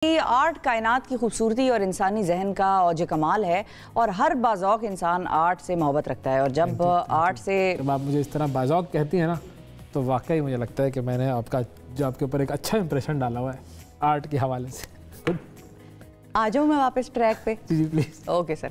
Art کائنات کی خوبصورتی اور انسانی ذہن کا اوج کمال ہے اور ہر باذوق انسان آرٹ سے محبت رکھتا ہے. اور جب آرٹ سے آپ مجھے اس طرح باذوق کہتی ہیں نا تو واقعی مجھے لگتا ہے کہ میں نے آپ کے اوپر ایک اچھا امپریشن ڈالا ہوا ہے آرٹ کے حوالے سے. آ جاؤں میں واپس ٹریک پہ؟ جی پلیز. Okay sir.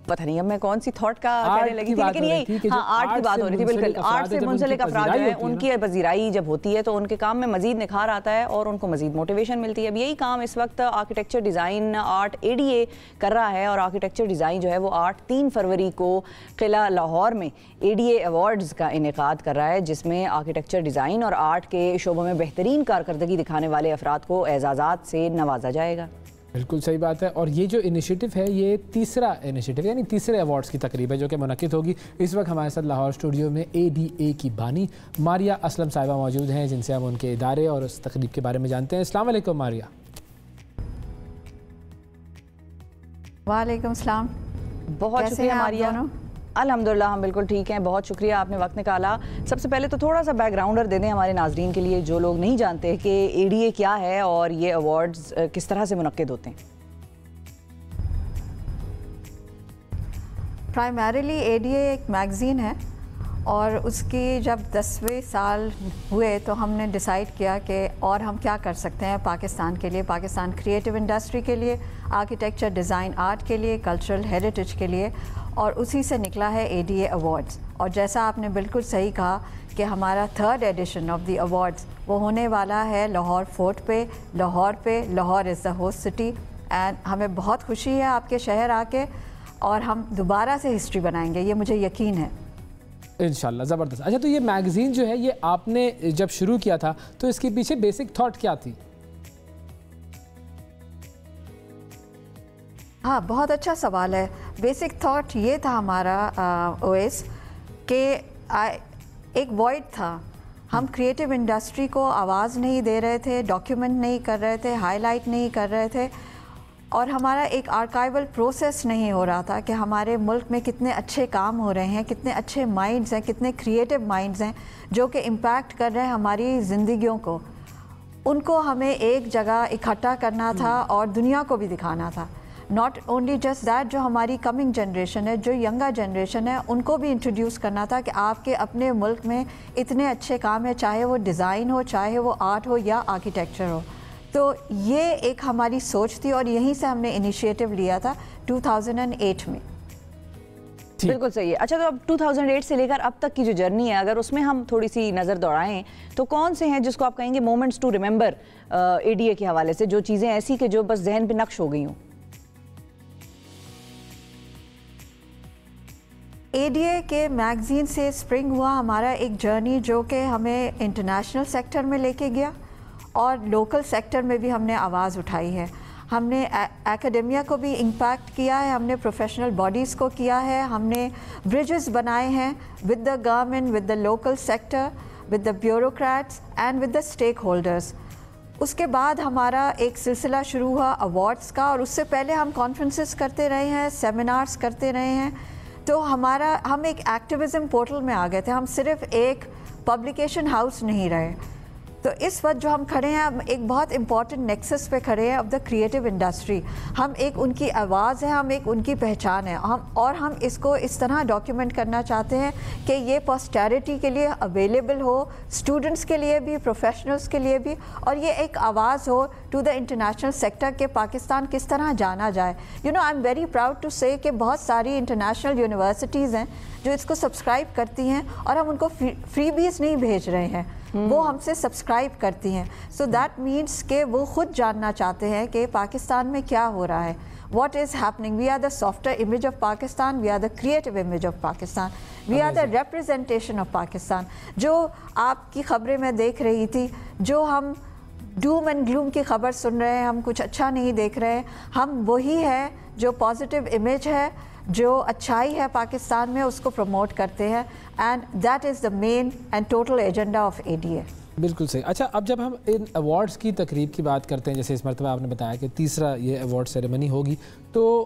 پتہ نہیں اب میں کون سی تھاٹ کا کہنے لگی تھی، لیکن یہی آرٹ کی بات ہو رہی تھی. بالکل آرٹ سے منسلک افراد جو ہیں ان کی پذیرائی جب ہوتی ہے تو ان کے کام میں مزید نکھار آتا ہے اور ان کو مزید موٹیویشن ملتی ہے. اب یہی کام اس وقت آرکیٹیکچر ڈیزائن آرٹ ADA کر رہا ہے اور آرکیٹیکچر ڈیزائن جو ہے وہ 3 فروری کو قلعہ لاہور میں ADA ایوارڈز کا انعقاد کر رہا ہے، جس میں آرکیٹیکچر ڈیزائن اور آرٹ کے شعبوں میں بہترین کارکردگی دکھانے والے افراد کو اعزازات سے نوازا جائے گا. بالکل صحیح بات ہے. اور یہ جو انیشیٹو ہے یہ تیسرا انیشیٹو یعنی تیسرے ایوارڈز کی تقریب ہے جو کہ منعقد ہوگی. اس وقت ہمارے ساتھ لاہور اسٹوڈیو میں ADA کی بانی ماریہ اسلم صاحبہ موجود ہیں، جن سے ہم ان کے ادارے اور اس تقریب کے بارے میں جانتے ہیں. السلام علیکم ماریہ. وعلیکم السلام. بہت شکریہ ماریہ. الحمدللہ ہم بالکل ٹھیک ہیں، بہت شکریہ آپ نے وقت نکالا. سب سے پہلے تو تھوڑا سا بیک گراؤنڈر دے دیں ہمارے ناظرین کے لیے جو لوگ نہیں جانتے کہ ADA کیا ہے اور یہ ایوارڈز کس طرح سے منعقد ہوتے ہیں. پرائمریلی ADA ایک میگزین ہے اور اس کی جب 10ویں سال ہوئے تو ہم نے ڈیسائیڈ کیا کہ اور ہم کیا کر سکتے ہیں پاکستان کے لیے، پاکستان کریٹیو انڈسٹری کے لیے، آرکیٹیکچر ڈیزائن آرٹ کے لیے، کلچرل ہیریٹیج کے لیے، اور اسی سے نکلا ہے ADA ایوارڈز. اور جیسا آپ نے بالکل صحیح کہا کہ ہمارا 3rd addition of the awards وہ ہونے والا ہے لاہور فورٹ پہ. لاہور از دا ہوسٹ سٹی اینڈ ہمیں بہت خوشی ہے آپ کے شہر آ کے، اور ہم دوبارہ سے ہسٹری بنائیں گے، یہ مجھے یقین ہے انشاءاللہ. زبردست. اچھا تو یہ میگزین جو ہے یہ آپ نے جب شروع کیا تھا تو اس کے پیچھے بیسک تھاٹ کیا تھی؟ ہاں بہت اچھا سوال ہے. بیسک تھاٹ یہ تھا ہمارا اویس کہ ایک وائڈ تھا. ہم کریٹیو انڈسٹری کو آواز نہیں دے رہے تھے، ڈاکیومنٹ نہیں کر رہے تھے، ہائی لائٹ نہیں کر رہے تھے، اور ہمارا ایک آرکائیول پروسیس نہیں ہو رہا تھا کہ ہمارے ملک میں کتنے اچھے کام ہو رہے ہیں، کتنے اچھے مائنڈز ہیں، کتنے کریٹیو مائنڈز ہیں جو کہ امپیکٹ کر رہے ہیں ہماری زندگیوں کو. ان کو ہمیں ایک جگہ اکٹھا کرنا تھا اور دنیا کو بھی دکھانا تھا. ناٹ اونلی جسٹ دیٹ، جو ہماری کمنگ جنریشن ہے، جو ینگر جنریشن ہے، ان کو بھی انٹروڈیوس کرنا تھا کہ آپ کے اپنے ملک میں اتنے اچھے کام ہیں، چاہے وہ ڈیزائن ہو، چاہے وہ آرٹ ہو یا آرکیٹیکچر ہو. تو یہ ایک ہماری سوچ تھی اور یہیں سے ہم نے انیشیٹو لیا تھا 2008 میں. بالکل صحیح ہے. اچھا تو اب 2008 سے لے کر اب تک کی جو جرنی ہے اگر اس میں ہم تھوڑی سی نظر دوڑائیں تو کون سے ہیں جس کو آپ کہیں گے مومنٹس ٹو ریممبر ADA کے حوالے سے، جو چیزیں ایسی کہ جو بس ذہن پہ نقش ہو گئی ہوں؟ ADA کے میگزین سے سپرنگ ہوا ہمارا ایک جرنی جو کہ ہمیں انٹرنیشنل سیکٹر میں لے کے گیا اور لوکل سیکٹر میں بھی ہم نے آواز اٹھائی ہے. ہم نے ایکیڈیمیا کو بھی امپیکٹ کیا ہے، ہم نے پروفیشنل باڈیز کو کیا ہے، ہم نے برجز بنائے ہیں with the government, with the local sector, with the bureaucrats and with the stakeholders. اس کے بعد ہمارا ایک سلسلہ شروع ہوا ایوارڈز کا، اور اس سے پہلے ہم کانفرنسز کرتے رہے ہیں، سیمینارز کرتے رہے ہیں. تو ہم ایک ایکٹیویزم پورٹل میں آ گئے تھے، ہم صرف ایک پبلیکیشن ہاؤس نہیں رہے. تو اس وقت جو ہم کھڑے ہیں ہم ایک بہت امپورٹنٹ نیکسس پہ کھڑے ہیں آف دا کریٹیو انڈسٹری. ہم ایک ان کی آواز ہے، ہم ایک ان کی پہچان ہے، اور ہم اس کو اس طرح ڈاکیومنٹ کرنا چاہتے ہیں کہ یہ پوسٹیریٹی کے لیے اویلیبل ہو، اسٹوڈنٹس کے لیے بھی، پروفیشنلس کے لیے بھی، اور یہ ایک آواز ہو ٹو دا انٹرنیشنل سیکٹر کہ پاکستان کس طرح جانا جائے. I am very proud to say کہ بہت ساری انٹرنیشنل یونیورسٹیز ہیں جو اس کو سبسکرائب کرتی ہیں اور ہم ان کو فری بیز نہیں بھیج رہے ہیں، وہ ہم سے سبسکرائب کرتی ہیں. سو دیٹ مینس کہ وہ خود جاننا چاہتے ہیں کہ پاکستان میں کیا ہو رہا ہے، what is happening. We are the software image of Pakistan, we are the creative image of Pakistan, we are the representation of Pakistan. جو آپ کی خبریں میں دیکھ رہی تھی، جو ہم ڈوم اینڈ گلوم کی خبر سن رہے ہیں، ہم کچھ اچھا نہیں دیکھ رہے ہیں، ہم وہی ہے جو پازیٹیو امیج ہے، جو اچھائی ہے پاکستان میں، اس کو پروموٹ کرتے ہیں. And that is the main and total agenda of ADA. بالکل صحیح. اچھا اب جب ہم ان ایوارڈز کی تقریب کی بات کرتے ہیں، جیسے اس مرتبہ آپ نے بتایا کہ تیسرا یہ ایوارڈ سیریمنی ہوگی، تو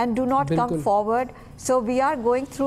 and do not come forward, so we are going through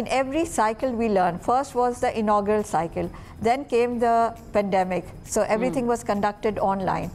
in every cycle we learn, first was the inaugural cycle, then came the pandemic, so everything was conducted online,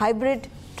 hybrid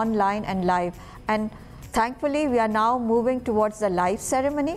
online and live, and thankfully we are now moving towards the live ceremony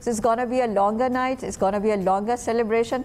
so it's gonna be a longer night, it's gonna be a longer celebration,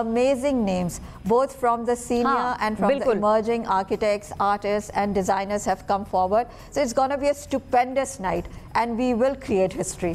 amazing names both from the senior and from the emerging architects, artists and designers have come forward, so it's gonna be a stupendous night and we will create history।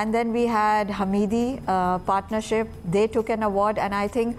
and then we had Hamidi partnership, they took an award, and I think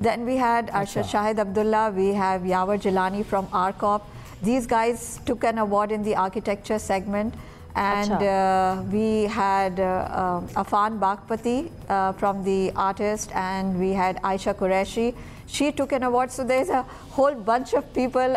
Then we had Arshad Shahid Abdullah, we have Yawar Jilani from ARCOP. These guys took an award in the architecture segment, and we had Afan Baghpati from the artist, and we had Aisha Qureshi, she took an award। so there's a whole bunch of people,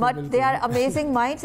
but they are amazing minds।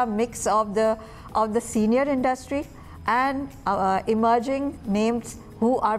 are mix of the senior industry and emerging names who are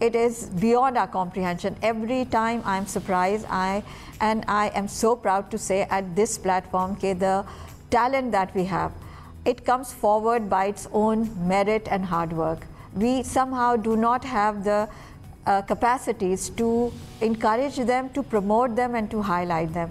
it is beyond our comprehension। every time I am surprised, and I am so proud to say at this platform that the talent that we have, it comes forward by its own merit and hard work। we somehow do not have the capacities to encourage them, to promote them and to highlight them,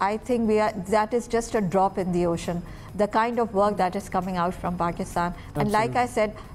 I think that is just a drop in the ocean, the kind of work that is coming out from Pakistan। and like I said,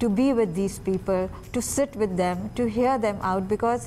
to be with these people, to sit with them, to hear them out, because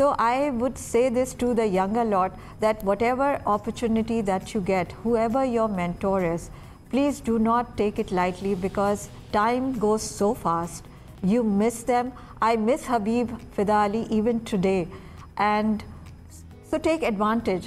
So I would say this to the younger lot, that whatever opportunity that you get, whoever your mentor is, please do not take it lightly, because time goes so fast. You miss them. I miss Habib Fida Ali even today, and so take advantage.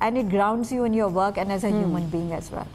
and it grounds you in your work and as a human being as well.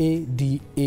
ADA